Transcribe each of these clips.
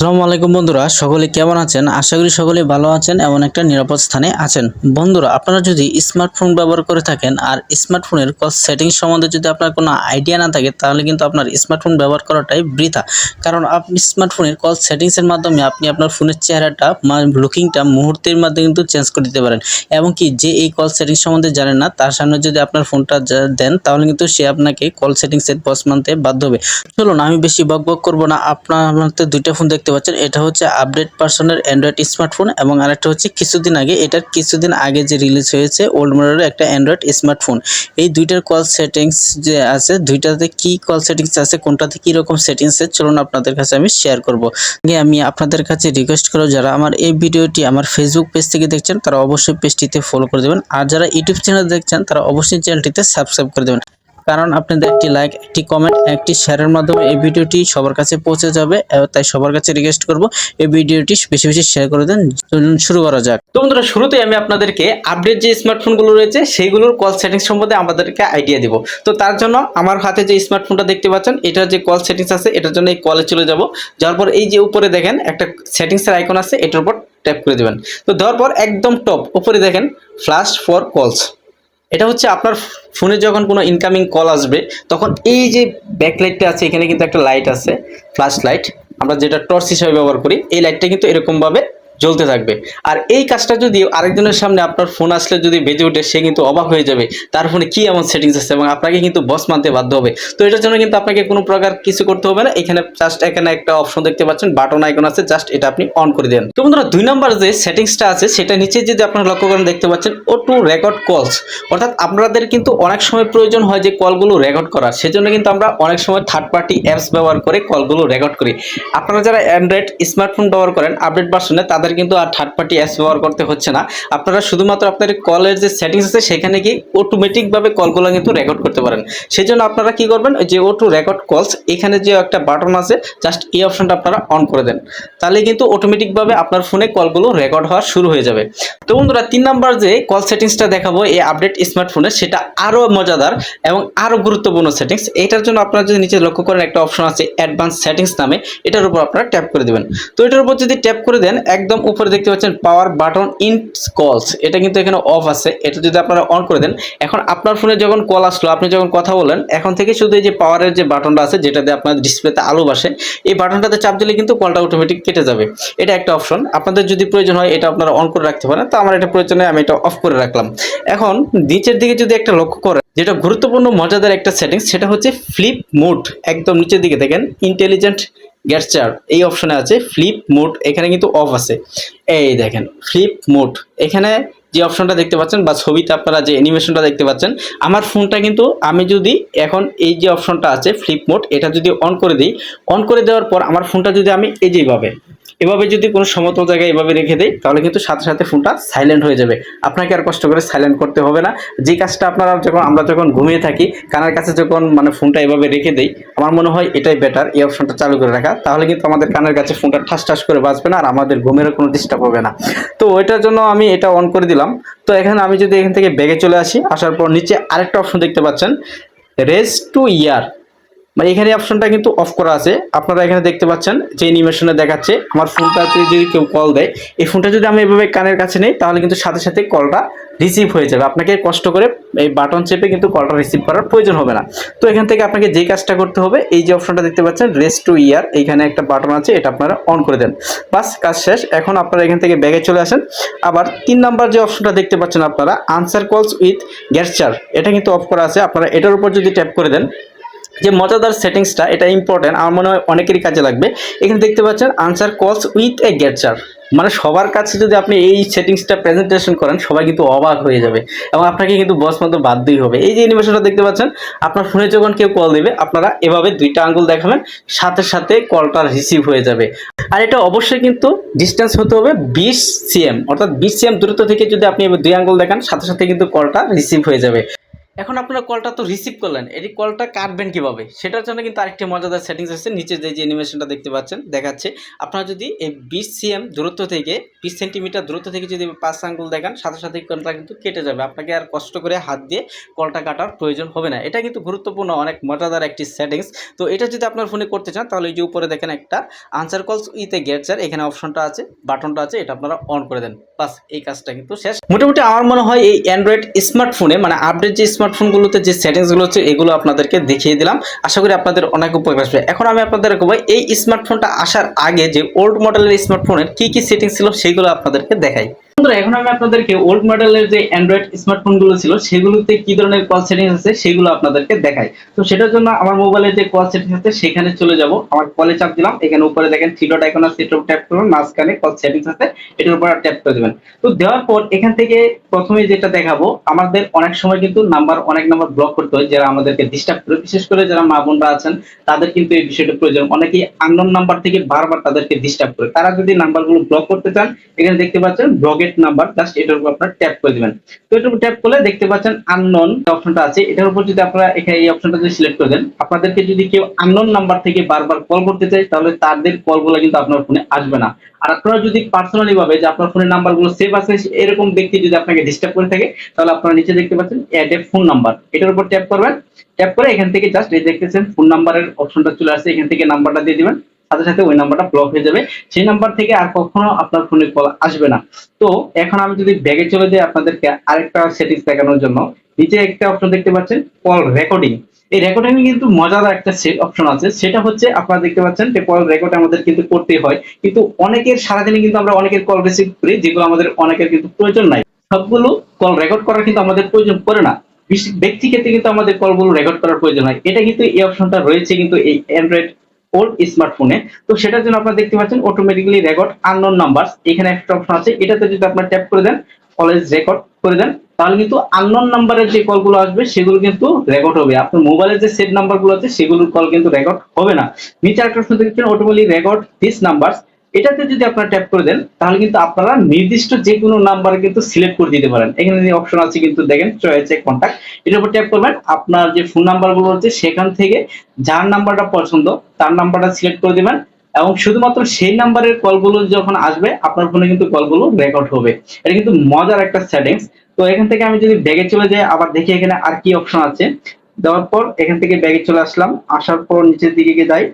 আসসালামু আলাইকুম বন্ধুরা, সকলে কেমন আছেন? আশা করি সকলে ভালো আছেন, এমন একটা নিরাপদ স্থানে আছেন। বন্ধুরা, আপনারা যদি স্মার্টফোন ব্যবহার করে থাকেন আর স্মার্টফোনের কল সেটিংস সম্বন্ধে যদি আপনার কোনো আইডিয়া না থাকে, তাহলে কিন্তু আপনার স্মার্টফোন ব্যবহার করাটাই বৃথা। কারণ আপনি স্মার্টফোনের কল সেটিংসের মাধ্যমে আপনি আপনার ফোনের চেহারাটা লুকিংটা মুহূর্তের মধ্যে কিন্তু চেঞ্জ করে দিতে পারেন। এবং কি যে এই কল সেটিংস সম্বন্ধে জানেন না, তার সামনে যদি আপনার ফোনটা দেন, তাহলে কিন্তু সে আপনাকে কল সেটিংসের বস মানতে বাধ্য হবে। চলুন, আমি বেশি বকবক করব না। আপনাদের দুইটা ফোন দেখতে পাচ্ছেন, এটা হচ্ছে আপডেট ভার্সনের অ্যান্ড্রয়েড স্মার্টফোন এবং আরেকটা হচ্ছে কিছুদিন আগে যে রিলিজ হয়েছে ওল্ড মডেলের একটা অ্যান্ড্রয়েড স্মার্টফোন। এই দুইটার কল সেটিংস যে আছে, দুইটাতে কি কল সেটিংস আছে, কোনটাতে কি রকম সেটিংস আছে, চলুন আপনাদের কাছে আমি শেয়ার করব। আমি আপনাদের কাছে রিকোয়েস্ট করব, যারা আমার এই ভিডিওটি আমার ফেসবুক পেজ থেকে দেখছেন তারা অবশ্যই পেজটিতে ফলো করে দেবেন, আর যারা ইউটিউব চ্যানেল দেখছেন তারা অবশ্যই চ্যানেলটিতে সাবস্ক্রাইব করে দেবেন। কারণ আপনাদের একটি লাইক, একটি কমেন্ট, একটি শেয়ারের মাধ্যমে এই ভিডিওটি সবার কাছে পৌঁছে যাবে। তাই সবার কাছে রিকোয়েস্ট করব এই ভিডিওটি বেশি বেশি শেয়ার করে দেন। চলুন শুরু করা যাক। তো বন্ধুরা, শুরুতেই আমি আপনাদেরকে আপডেট যে স্মার্টফোনগুলো রয়েছে সেইগুলোর কল সেটিংস সম্বন্ধে আমাদেরকে আইডিয়া দিব। তো তার জন্য আমার হাতে যে স্মার্টফোনটা দেখতে পাচ্ছেন, এটার যে কল সেটিংস আছে, এটার জন্য এই কলে চলে যাব। যাওয়ার পর এই যে উপরে দেখেন একটা সেটিংসের আইকন আছে, এটার উপর ট্যাপ করে দেবেন। তো দেওয়ার পর একদম টপ উপরে দেখেন ফ্ল্যাশ ফর কলস। এটা হচ্ছে আপনার ফোনে যখন কোনো ইনকামিং কল আসবে, তখন এই যে ব্যাকলাইটটা আছে, এখানে কিন্তু একটা লাইট আছে, ফ্ল্যাশ লাইট, আমরা যেটা টর্চ হিসেবে ব্যবহার করি, এই লাইটটা কিন্তু এরকমভাবে জ্বলতে থাকবে। আর এই কাজটা যদি আরেকজনের সামনে আপনার ফোন আসলে যদি বেজে ওঠে, সে কিন্তু অবাক হয়ে যাবে তার ফোনে কি এমন সেটিংস আছে, এবং আপনাকে কিন্তু বস মানতে বাধ্য হবে। তো এটার জন্য কিন্তু আপনাকে কোনো প্রকার কিছু করতে হবে না। এখানে জাস্ট এখানে একটা অপশন দেখতে পাচ্ছেন, বাটন আইকন আছে, জাস্ট এটা আপনি অন করে দেন। তো বন্ধুরা, 2 নম্বর যে সেটিংসটা আছে, সেটা নিচে যদি আপনারা লক্ষ্য করেন দেখতে পাচ্ছেন অটো রেকর্ড কলস। অর্থাৎ আপনাদের কিন্তু অনেক সময় প্রয়োজন হয় যে কলগুলো রেকর্ড করা, সেজন্য কিন্তু আমরা অনেক সময় থার্ড পার্টি অ্যাপস ব্যবহার করে কলগুলো রেকর্ড করি। আপনারা যারা অ্যান্ড্রয়েড স্মার্টফোন ব্যবহার করেন আপডেট ভার্সনে, তাদের কিন্তু আর থার্ড পার্টি অ্যাপস ব্যবহার করতে হচ্ছে না। আপনারা শুধুমাত্র আপনার কলের যে সেটিংস আছে সেখানে গিয়ে অটোমেটিকভাবে কলগুলো কিন্তু রেকর্ড করতে পারেন। সেই জন্য আপনারা কি করবেন, যে অটো রেকর্ড কলস, এখানে যে একটা বাটন আছে, জাস্ট এই অপশনটা আপনারা অন করে দেন। তাহলে কিন্তু অটোমেটিকভাবে আপনার ফোনে কলগুলো রেকর্ড হওয়া শুরু হয়ে যাবে। তো বন্ধুরা, 3 নাম্বার যে কল সেটিংসটা দেখাবো এই আপডেট স্মার্টফোনে, সেটা আরও মজাদার এবং আরও গুরুত্বপূর্ণ সেটিংস। এটার জন্য আপনারা যদি নিচে লক্ষ্য করেন একটা অপশন আছে অ্যাডভান্স সেটিংস নামে, এটার উপর আপনারা ট্যাপ করে দেবেন। তো এটার উপর যদি ট্যাপ করে দেন, একদম উপরে দেখতে পাচ্ছেন পাওয়ার বাটন ইন কলস, এটা কিন্তু এখানে অফ আছে। এটা যদি আপনারা অন করে দেন, এখন আপনার ফোনে যখন কল আসলো, আপনি যখন কথা বলেন, এখন থেকে শুধু এই যে পাওয়ারের যে বাটনটা আছে, যেটাতে আপনার ডিসপ্লেতে আলো আসে, এই বাটনটাতে চাপ দিলে কিন্তু কলটা অটোমেটিক কেটে যাবে। এটা একটা অপশন, আপনাদের যদি প্রয়োজন হয় এটা আপনারা অন করে রাখতে পারেন। তো আমার এটা প্রয়োজন হয়, আমি এটা অফ করে রাখলাম। এখন নিচের দিকে যদি একটা লক্ষ্য করেন, যেটা গুরুত্বপূর্ণ মজাদার একটা সেটিংস, সেটা হচ্ছে ফ্লিপ মোড। একদম নিচের দিকে দেখেন ইন্টেলিজেন্ট গেস্টার, এই অপশনে আছে ফ্লিপ মোড, এখানে কিন্তু অফ আছে। এই দেখেন ফ্লিপ মোড, এখানে যে অপশনটা দেখতে পাচ্ছেন বা ছবিতে আপনারা যে অ্যানিমেশনটা দেখতে পাচ্ছেন, আমার ফোনটা কিন্তু আমি যদি এখন এই যে অপশনটা আছে ফ্লিপ মোড, এটা যদি অন করে দিই, অন করে দেওয়ার পর আমার ফোনটা যদি আমি এই যেভাবে এভাবে যদি কোনো সমতল জায়গায় এভাবে রেখে দেই, তাহলে কিন্তু সাথে সাথে ফোনটা সাইলেন্ট হয়ে যাবে। আপনাকে আর কষ্ট করে সাইলেন্ট করতে হবে না। যে কাজটা আপনারা আমরা যখন ঘুমিয়ে থাকি, কানের কাছে যখন ফোনটা এভাবে রেখে দেই, আমার মনে হয় এটাই বেটার, এই অপশনটা চালু করে রাখা। তাহলে কিন্তু আমাদের কানের কাছে ফোনটা ঠাস ঠাস করে বাজবে না, আর আমাদের ঘুমেরও কোনো ডিস্টার্ব হবে না। তো ওইটার জন্য আমি এটা অন করে দিলাম। তো এখানে আমি যদি এখান থেকে ব্যাগে চলে আসি, আসার পর নিচে আরেকটা অপশন দেখতে পাচ্ছেন রেজ টু ইয়ার, এখানে অপশনটা কিন্তু অফ করা আছে। আপনারা এখানে দেখতে পাচ্ছেন যে অ্যানিমেশনে দেখাচ্ছে আমার ফোনটাতে যদি কেউ কল দেয়, এই ফোনটা যদি আমি এভাবে কানের কাছে নেই, তাহলে কিন্তু সাথে সাথে কলটা রিসিভ হয়ে যাবে। আপনাকে কষ্ট করে এই বাটন চেপে কিন্তু কলটা রিসিভ করার প্রয়োজন হবে না। তো এখান থেকে আপনাকে যে কাজটা করতে হবে, এই যে অপশনটা দেখতে পাচ্ছেন রেজ টু ইয়ার, এইখানে একটা বাটন আছে, এটা আপনারা অন করে দেন। বাস, কাজ শেষ। এখন আপনারা এখান থেকে ব্যাগে চলে আসেন। আবার 3 নাম্বার যে অপশনটা দেখতে পাচ্ছেন আপনারা আনসার কলস উইথ গেস্টার, এটা কিন্তু অফ করা আছে। আপনারা এটার উপর যদি ট্যাপ করে দেন, যে মজাদার সেটিংসটা, এটা ইম্পর্টেন্ট, আমার মনে হয় অনেকেরই কাজে লাগবে। এখানে দেখতে পাচ্ছেন আনসার কলস উইথ এ গেস্টার, সবার কাছে যদি আপনি এই সেটিংসটা প্রেজেন্টেশন করেন, সবাই কিন্তু অবাক হয়ে যাবে এবং আপনাকে কিন্তু বস মতো বাধ্যই হবে। এই যে অ্যানিমেশনটা দেখতে পাচ্ছেন, আপনার ফোনে যখন কেউ কল দেবে, আপনারা এভাবে 2টা আঙ্গুল দেখাবেন, সাথে সাথে কলটা রিসিভ হয়ে যাবে। আর এটা অবশ্যই কিন্তু ডিস্টেন্স হতে হবে 20 cm, অর্থাৎ 20 cm দূরত্ব থেকে যদি আপনি 2 আঙ্গুল দেখান, সাথে সাথে কিন্তু কলটা রিসিভ হয়ে যাবে। এখন আপনারা কলটা তো রিসিভ করলেন, এই কলটা কাটবেন কিভাবে সেটার জন্য কিন্তু আরেকটি মজাদার সেটিংস আছে। নিচে যে অ্যানিমেশনটা দেখতে পাচ্ছেন দেখাচ্ছে, আপনারা যদি এই 20 সিএম দূরত্ব থেকে 20 সেন্টিমিটার দূরত্ব থেকে যদি 5 আঙ্গুল দেখান, সাথে সাথে কলটা কিন্তু কেটে যাবে। আপনাকে আর কষ্ট করে হাত দিয়ে কলটা কাটার প্রয়োজন হবে না। এটা কিন্তু গুরুত্বপূর্ণ, অনেক মজাদার একটি সেটিংস। তো এটা যদি আপনার ফোনে করতে চান তাহলে এই যে উপরে দেখেন একটা আনসার কলস উইথ এ গেটচার, এখানে অপশনটা আছে, বাটনটা আছে, এটা আপনারা অন করে দেন, বাস এই কাজটা কিন্তু শেষ। মোটামুটি আমার মনে হয় এই অ্যান্ড্রয়েড স্মার্টফোনে মানে আপডেট যে স্মার্টফোনগুলোতে যে সেটিংসগুলো হচ্ছে এগুলো আপনাদেরকে দেখিয়ে দিলাম। আশা করি আপনাদের অনেক উপকার আসবে। এখন আমি আপনাদের দেখাবো এই স্মার্টফোনটা আসার আগে যে ওল্ড মডেলের স্মার্টফোনের কি কি সেটিংস ছিল সেগুলো আপনাদেরকে দেখাই। বন্ধুরা, এখন আমি আপনাদেরকে ওল্ড মডেলের যে অ্যান্ড্রয়েড স্মার্টফোনগুলো ছিল সেগুলোতে কি ধরনের কল সেটিংস আছে সেগুলো আপনাদেরকে দেখাই। তো সেটার জন্য আমার মোবাইলের যে কল সেটিংস আছে সেখানে চলে যাব। আমার কলে চাপ দিলাম, এখানে উপরে দেখেন থ্রি ডট আইকন আছে, এটার উপর ট্যাপ করবেন, মাঝখানে কল সেটিংস আছে, এটার উপর ট্যাপ করে দিবেন। তো দেওয়ার পর এখান থেকে প্রথমে যেটা দেখাবো, আমাদের অনেক সময় কিন্তু অনেক নাম্বার ব্লক করতে হয় যারা আমাদেরকে ডিস্টার্ব করে, বিশেষ করে যারা মা বোনরা আছেন তাদের কিন্তু এই বিষয়টা প্রয়োজন। অনেকেই আননোন নাম্বার থেকে বারবার তাদেরকে ডিস্টার্ব করে। তারা যদি নাম্বারগুলো ব্লক করতে চান, এখানে দেখতে পাচ্ছেন ব্লকেট নাম্বার, জাস্ট এটার উপর আপনারা ট্যাপ করে দিবেন। তো এটার উপর ট্যাপ করলে দেখতে পাচ্ছেন আননোন অপশনটা আছে, এটার উপর যদি আপনারা এখানে এই অপশনটা যদি সিলেক্ট করে দেন, আপনাদেরকে যদি কেউ আননোন নাম্বার থেকে বারবার কল করতে চায় তাহলে তাদের কলগুলো কিন্তু আপনার ফোনে আসবে না। আর আপনারা যদি পার্সোনালি ভাবে যে আপনার ফোনের নাম্বারগুলো সেভ আছে এরকম ব্যক্তি যদি আপনাকে ডিস্টার্ব করে থাকে, তাহলে আপনারা নিচে দেখতে পাচ্ছেন অ্যাড এ ফোন নাম্বার, এটার উপর ট্যাপ করবেন। ট্যাপ করে এখান থেকে জাস্ট এই দেখতেছেন ফোন নাম্বারের অপশনটা চলে আসছে, এখান থেকে নাম্বারটা দিয়ে দিবেন, সাথে সাথে ওই নাম্বারটা ব্লক হয়ে যাবে। সেই নাম্বার থেকে আর কখনো আপনার ফোনে কল আসবে না। তো এখন আমি যদি ব্যাগে চলে যাই আপনাদেরকে আরেকটা সেটিংস দেখানোর জন্য, নিচে একটা অপশন দেখতে পাচ্ছেন কল রেকর্ডিং। এই রেকর্ডিং কিন্তু মজাদার একটা অপশন আছে, সেটা হচ্ছে আপনারা দেখতে পাচ্ছেন যে কল রেকর্ড আমাদের কিন্তু করতেই হয়, কিন্তু অনেকের সারাদিনে কিন্তু আমরা অনেকের কল রিসিভ করি যেগুলো আমাদের অনেকের কিন্তু প্রয়োজন নাই। সবগুলো কল রেকর্ড করার কিন্তু আমাদের প্রয়োজন পড়ে না, ব্যক্তিগত কিন্তু আমাদের কলগুলো রেকর্ড করার প্রয়োজন হয়। এটা কিন্তু এই অপশনটা রয়েছে কিন্তু এই অ্যান্ড্রয়েড ওল্ড স্মার্টফোনে। তো সেটার জন্য আপনারা দেখতে পাচ্ছেন অটোমেটিক্যালি রেকর্ড আননোন নাম্বার, এখানে একটা অপশন আছে, এটাতে যদি আপনারা ট্যাপ করে দেন, অলওয়েজ রেকর্ড করে দেন, তাহলে কিন্তু আননোন নাম্বারের যে কলগুলো আসবে সেগুলো কিন্তু রেকর্ড হবে। আপনার মোবাইলের যে সেট নাম্বারগুলো আছে সেগুলোর কল কিন্তু রেকর্ড হবে না। নিচে একটা অপশন দেখছেন অটোমেটিক্যালি রেকর্ড দিস নাম্বারস, এটাতে যদি আপনারা ট্যাপ করে দেন তাহলে কিন্তু আপনারা নির্দিষ্ট যে কোনো নাম্বার কিন্তু সিলেক্ট করে দিতে পারেন। এখানে যে অপশন আছে কিন্তু দেখেন চয়েস এ কন্টাক্ট, এটার উপর ট্যাপ করবেন, আপনার যে ফোন নাম্বারগুলো আছে সেখান থেকে যার নাম্বারটা পছন্দ তার নাম্বারটা সিলেক্ট করে দিবেন, এবং শুধুমাত্র সেই নাম্বারের কলগুলো যখন আসবে আপনার ফোনে কিন্তু কলগুলো রেকর্ড হবে। এটা কিন্তু মজার একটা সেটিংস। তো এখান থেকে আমি যদি ব্যাগে চলে যাই, আবার দেখি এখানে আর কি অপশন আছে। দেওয়ার পর এখান থেকে ব্যাগে চলে আসলাম, আসার পর নিচের দিকে গিয়ে যাই,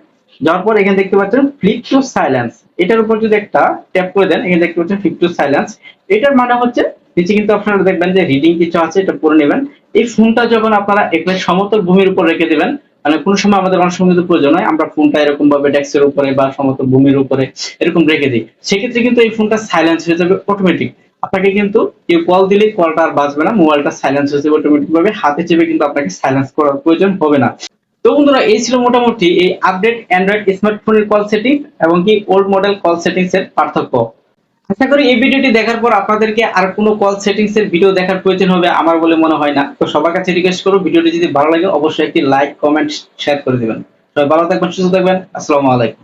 যাওয়ার পর এখানে দেখতে পাচ্ছেন ফ্লিপ টু সাইলেন্স, এটার উপর যদি একটা ট্যাপ করে দেন, এখানে দেখতে পাচ্ছেন ফ্লিপ টু সাইলেন্স। এটার মানে হচ্ছে নিচে কিন্তু আপনারা দেখবেন যে রিডিং কিছু আছে, এটা পড়ে নেবেন। এই ফোনটা যখন আপনারা এখানে সমতল ভূমির উপর রেখে দিবেন, মানে কোন সময় আমাদের অনেক সময় কিন্তু প্রয়োজন হয় আমরা ফোনটা এরকম ভাবে ডেস্কের উপরে বা সমতল ভূমির উপরে এরকম রেখে দিই, সেক্ষেত্রে কিন্তু এই ফোনটা সাইলেন্স হয়ে যাবে অটোমেটিক। আপনাকে কিন্তু কেউ কল দিলে কলটা আর বাজবে না, মোবাইলটা সাইলেন্স হয়ে যাবে অটোমেটিক ভাবে, হাতে চেপে কিন্তু আপনাকে সাইলেন্স করার প্রয়োজন হবে না। তো বন্ধুরা, এই ছিল মোটামুটি এই আপডেট অ্যান্ড্রয়েড স্মার্টফোনের কল সেটিং এবং কি ওল্ড মডেল কল সেটিংস এর পার্থক্য। আশা করি এই ভিডিওটি দেখার পর আপনাদেরকে আর কোনো কল সেটিংস এর ভিডিও দেখার প্রয়োজন হবে আমার বলে মনে হয় না। তো সবার কাছে রিকোয়েস্ট করব, ভিডিওটি যদি ভালো লাগে অবশ্যই একটি লাইক কমেন্ট শেয়ার করে দিবেন। সবাই ভালো থাকবেন, সুস্থ থাকবেন, আসসালামু আলাইকুম।